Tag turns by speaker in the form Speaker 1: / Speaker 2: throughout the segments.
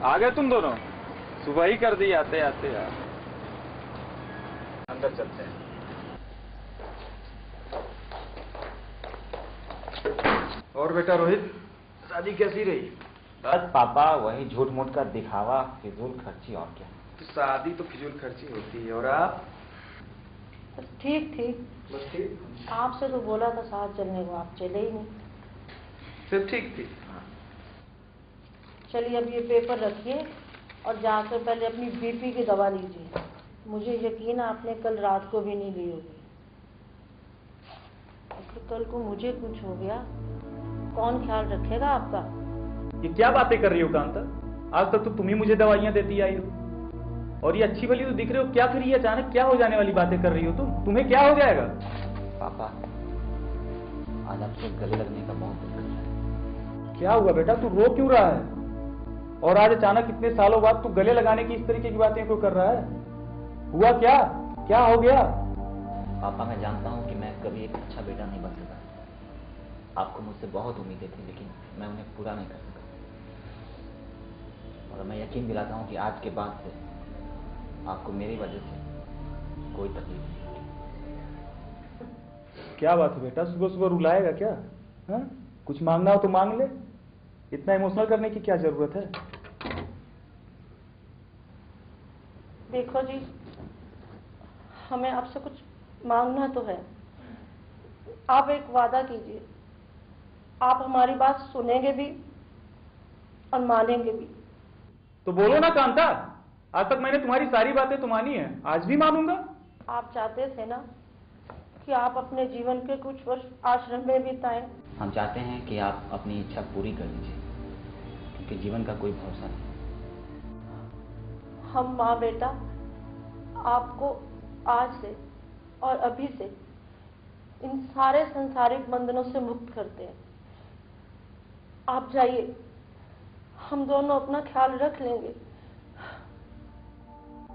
Speaker 1: आ गए तुम दोनों? सुबह ही कर दी आते आते यार। अंदर चलते हैं। और बेटा रोहित, शादी कैसी रही?
Speaker 2: बस पापा वही झूठ मूठ का दिखावा, फिजूल खर्ची, और क्या।
Speaker 1: तो शादी तो फिजूल खर्ची होती है। और आप?
Speaker 3: ठीक ठीक।
Speaker 1: बस ठीक।
Speaker 3: आपसे तो बोला था साथ चलने को, आप चले ही नहीं।
Speaker 1: सब ठीक थी।
Speaker 3: चलिए अब ये पेपर रखिए और जाकर पहले अपनी बीपी की दवा लीजिए। मुझे यकीन है आपने कल रात को भी नहीं ली होगी। अगर कल को मुझे कुछ हो गया कौन ख्याल रखेगा आपका?
Speaker 4: ये क्या बातें कर रही हो कांता? आज तक तो तुम ही मुझे दवाइयां देती आई हो, और ये अच्छी भली तो दिख रहे हो। क्या फिर ये अचानक क्या हो जाने वाली बातें कर रही हो तुम्हें क्या हो जाएगा?
Speaker 2: पापा आज आपसे गले लगने का बहुत दिल कर रहा है।
Speaker 4: क्या हुआ बेटा, तू रो क्यों रहा है? और आज अचानक इतने सालों बाद तू गले लगाने की इस तरीके की बातें क्यों कर रहा है? हुआ क्या? क्या हो गया?
Speaker 2: पापा मैं जानता हूँ कि मैं कभी एक अच्छा बेटा नहीं बन सका। आपको मुझसे बहुत उम्मीदें थी, लेकिन मैं उन्हें पूरा नहीं कर सका। और मैं यकीन दिलाता हूँ कि आज के बाद से आपको मेरी वजह से कोई तकलीफ नहीं होगी।
Speaker 4: क्या बात है बेटा, सुबह सुबह रुलाएगा क्या? हा? कुछ मांगना हो तो मांग ले, इतना इमोशनल करने की क्या जरूरत है?
Speaker 3: देखो जी, हमें आपसे कुछ मांगना तो है। आप एक वादा कीजिए, आप हमारी बात सुनेंगे भी और मानेंगे भी।
Speaker 4: तो बोलो ना कांता, आज तक मैंने तुम्हारी सारी बातें तो मानी है, आज भी मानूंगा।
Speaker 3: आप चाहते थे ना कि आप अपने जीवन के कुछ वर्ष आश्रम में बिताएं।
Speaker 2: हम चाहते हैं कि आप अपनी इच्छा पूरी कर लीजिए, क्योंकि जीवन का कोई भरोसा नहीं।
Speaker 3: हम माँ बेटा आपको आज से और अभी से इन सारे संसारिक बंधनों से मुक्त करते हैं। आप जाइए, हम दोनों अपना ख्याल रख लेंगे।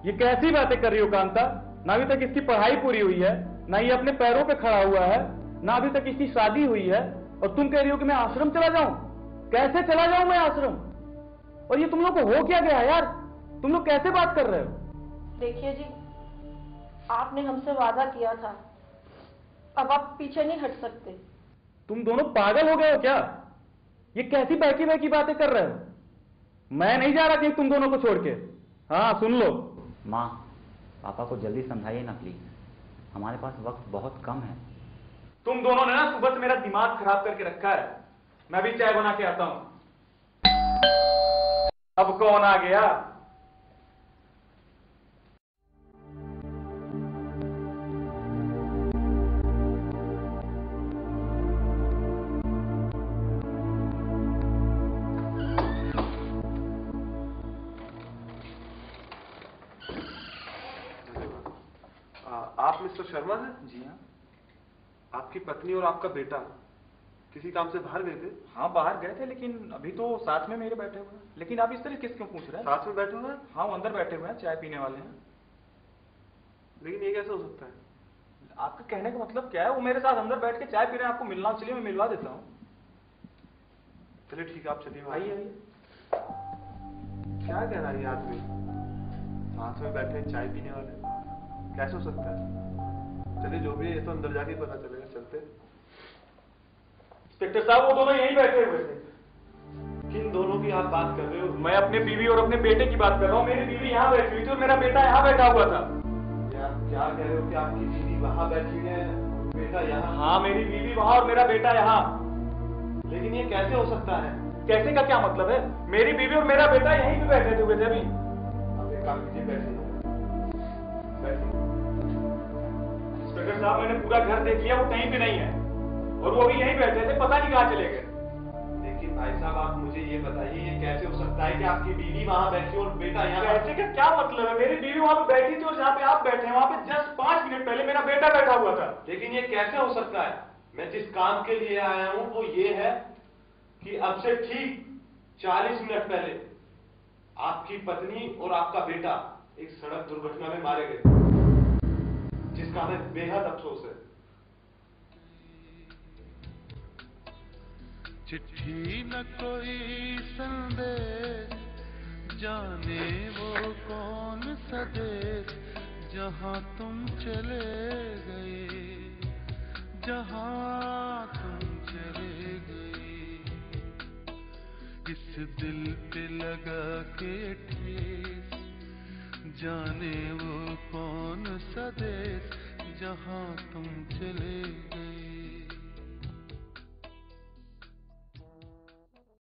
Speaker 4: ये कैसी बातें कर रही हो कांता? ना अभी तक इसकी पढ़ाई पूरी हुई है, ना ये अपने पैरों पे खड़ा हुआ है, ना अभी तक इसकी शादी हुई है, और तुम कह रही हो कि मैं आश्रम चला जाऊं? कैसे चला जाऊं मैं आश्रम? और ये तुम लोग को हो क्या गया यार? तुम लोग कैसे बात कर रहे हो?
Speaker 3: देखिए जी, आपने हमसे वादा किया था, अब आप पीछे नहीं हट सकते।
Speaker 4: तुम दोनों पागल हो गए हो क्या? ये कैसी बहकी बहकी बातें कर रहे हो? मैं नहीं जा रहा कहीं तुम दोनों को छोड़ के। हाँ सुन लो।
Speaker 2: माँ पापा को जल्दी समझाइए ना प्लीज, हमारे पास वक्त बहुत कम है।
Speaker 4: तुम दोनों ने ना सुबह से मेरा दिमाग खराब करके रखा है। मैं भी चाय बना के आता हूं। अब कौन आ गया?
Speaker 1: आप मिस्टर शर्मा हैं?
Speaker 4: जी हाँ।
Speaker 1: आपकी पत्नी और आपका बेटा किसी काम से बाहर गए थे?
Speaker 4: हाँ बाहर गए थे, लेकिन अभी तो साथ में मेरे बैठे हुए हैं। लेकिन आप इस तरीके से क्यों पूछ रहे हैं?
Speaker 1: साथ में बैठे हुए हैं?
Speaker 4: हाँ वो अंदर बैठे हुए हैं, चाय पीने वाले हैं।
Speaker 1: लेकिन ये कैसे हो सकता है?
Speaker 4: आपका कहने का मतलब क्या है? वो मेरे साथ अंदर बैठ के चाय पी रहे हैं, आपको मिलना हो चलिए मैं मिलवा देता हूँ।
Speaker 1: चलिए ठीक है, आप चलिए।
Speaker 4: आइए आइए।
Speaker 1: क्या कह रहा है ये आदमी? साथ में बैठे चाय पीने वाले, कैसे हो सकता है? चलिए जो भी है ये तो अंदर जाके पता चलेगा। चलते।
Speaker 4: इंस्पेक्टर साहब वो दोनों यहीं बैठे हुए थे।
Speaker 1: किन दोनों की आप बात कर रहे हो?
Speaker 4: मैं अपने बीवी और अपने बेटे की बात कर रहा हूँ। मेरी बीवी यहाँ बैठी हुई थी और मेरा बेटा यहाँ बैठा हुआ था।
Speaker 1: आप क्या कह रहे हो कि आपकी बीवी वहां बैठी है, बेटा यहाँ?
Speaker 4: हाँ मेरी बीवी वहां और मेरा बेटा यहाँ।
Speaker 1: लेकिन ये कैसे हो सकता है?
Speaker 4: कैसे का क्या मतलब है? मेरी बीवी और मेरा बेटा यहीं पे बैठे हुए थे अभी।
Speaker 1: आप एक काम कीजिए, बैठिए।
Speaker 4: इंस्पेक्टर साहब मैंने पूरा घर देख लिया, वो कहीं पे नहीं है, और वो भी यहीं बैठे थे, पता नहीं कहाँ चले गए।
Speaker 1: लेकिन भाई साहब आप मुझे ये बताइए, ये कैसे हो सकता है कि आपकी बीवी वहां बैठी और बेटा यहाँ?
Speaker 4: कैसे का क्या मतलब है? मेरी बीवी वहां पे बैठी थी और जहाँ पे आप बैठे हैं वहां पे जस्ट 5 मिनट पहले मेरा बेटा बैठा हुआ था।
Speaker 1: लेकिन ये कैसे हो सकता है? मैं जिस काम के लिए आया हूं वो ये है कि अब से ठीक 40 मिनट पहले आपकी पत्नी और आपका बेटा एक सड़क दुर्घटना में मारे गए, जिसका हमें बेहद अफसोस है।
Speaker 5: चिट्ठी न कोई संदेश, जाने वो कौन सा देश जहाँ तुम चले गए, जहाँ तुम चले गए। इस दिल पे लगा के ठेस, जाने वो कौन सा देश जहाँ तुम चले गए।